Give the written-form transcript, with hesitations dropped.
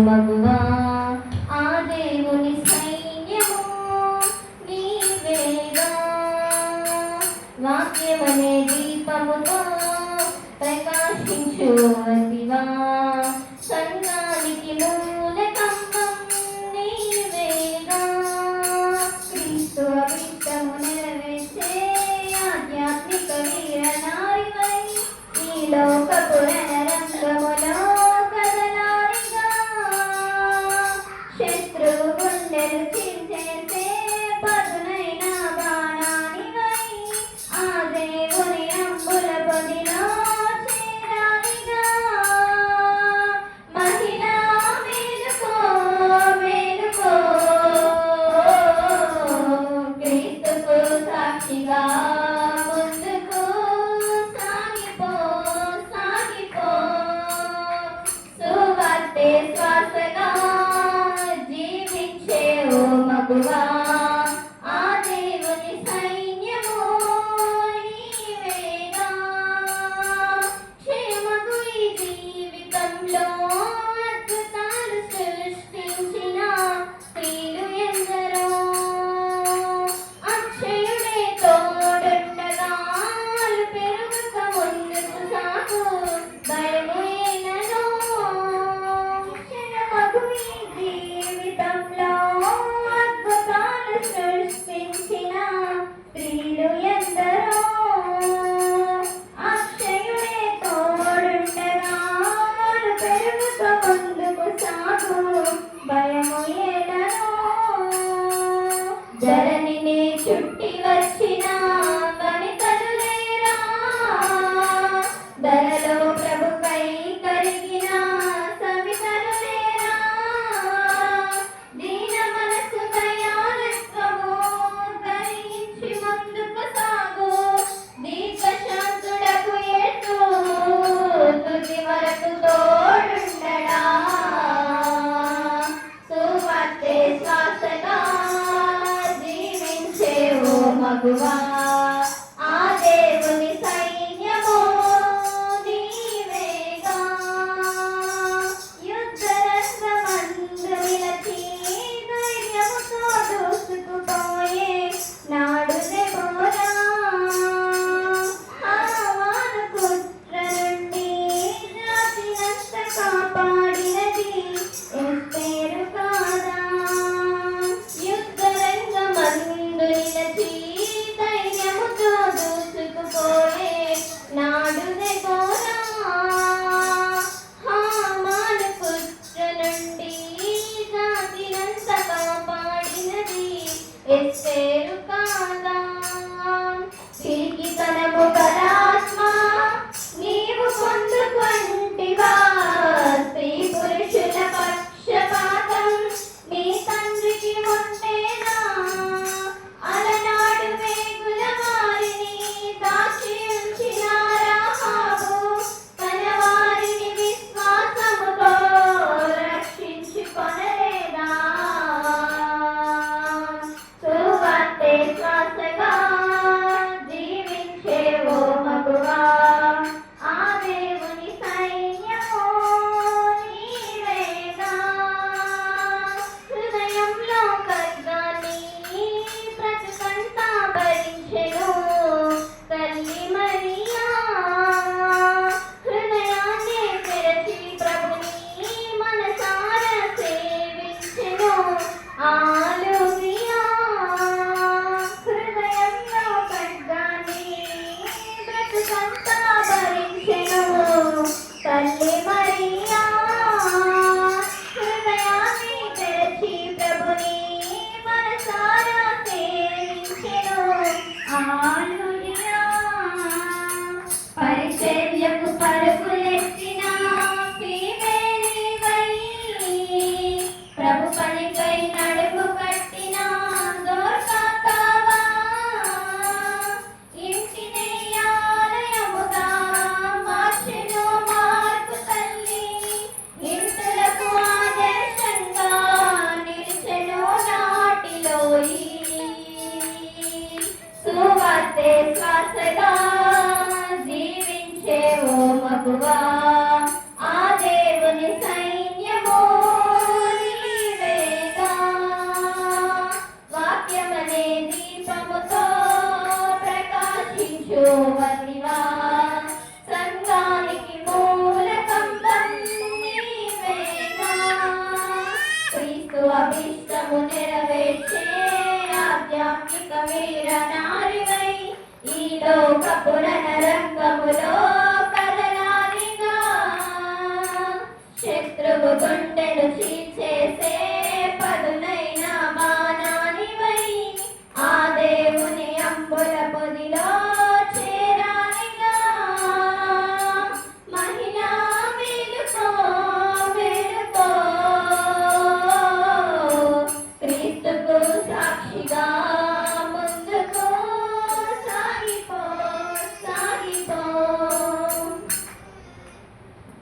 మగువా ఆ దేవుని సైన్యము నీవేగా. వాక్యమనే దీపముతో ప్రకాశించువతివా సంఘానికి మూల కంబం నీవేగా. క్రీస్తు అభిష్టము నెరవేర్చే ఆధ్యాత్మిక వీరనారివై ఈ లోకపు రణరంగములో కదలారిగా. శత్రువు గుండెలు చించేసే పదునైన బాణానివై ఆ దేవుని అంబుల పొదిలో చేరాలిగా. మహిళా మేలుకో మేలుకో క్రీస్తుకు సాక్షిగా ముందుకు సాగిపో సాగిపో. సువార్తే శ్వాసగా జీవించే ఓ మగువా ఆ దేవుని సైన్యము నీవేగా. క్షేమగు ఈ జీవితంలో అద్భుతాలు సృష్టించిన స్త్రీలు ఎందరో. అక్షయుడే తోడుండగా పెరుగుక ముందుకు సాగు భయము ఏనలో. క్షేమగు ఈ జీవితంలో అద్భుతాలు సృష్టించిన స్త్రీలు ఎందరో. అక్షయుడే తోడుండగా పెరుగుక ముందుకు సాగు భయము ఏనలో. ధరణిని చుట్టి వచ్చిన వనితలు లేరా. ధరలో ప్రభుపై కరిగిన సవితలు లేరా. దీన మనసు దయాళత్వము ధరించి ముందుకు సాగు. దీర్ఘశాంతుడకు యేసు తుది వరకు తోడుండడా. సువార్తే శ్వాసగా జీవించే ఓ మగువా ఆ దేవుని సైన్యము నీవేగా. యుద్ధరంగమందు నిలచి ధైర్యముతో దూసుకుపోయే నాడు దెబోరా. హామాను కుట్ర నుండి జాతినంత కాపాడినది ఎస్తేరు కాదా. యుద్ధరంగమందు నిలచి ధైర్యముతో దూసుకుపోయే నాడు దెబోరా. హామాను కుట్ర నుండి జాతినంత కాపాడినది ఎస్తేరు కాదా. పిరికితనము గల ఆత్మ నీవు పొందుకొంటివా. స్త్రీ పురుషుల పక్షపాతం నీ తండ్రికి ఉంటేనా. అలనాడు వేగుల వారిని దాచి ఉంచిన రాహాబు తన వారిని విశ్వాసముతో రక్షించుకొనలేదా. సువార్తే శ్వాసగా జీవించే ఓ మగువా ఆ దేవుని సైన్యము నీవేగా. హృదయంలో ఖడ్గాన్ని బ్రతుకంతా భరించెను తల్లి మరియా. హృదయాన్ని తెరచి ప్రభుని మనసారా సేవించెను హల్లెలూయా. హృదయంలో ఖడ్గాన్ని బ్రతుకంతా భరించెను తల్లి మరియా. హృదయాన్ని తెరచి ప్రభుని మనసారా సేవించెను హల్లెలూయా. పరిచర్యకు పరుగులెత్తిన ఫీమేలివై ప్రభు పనికై నడుము కొండ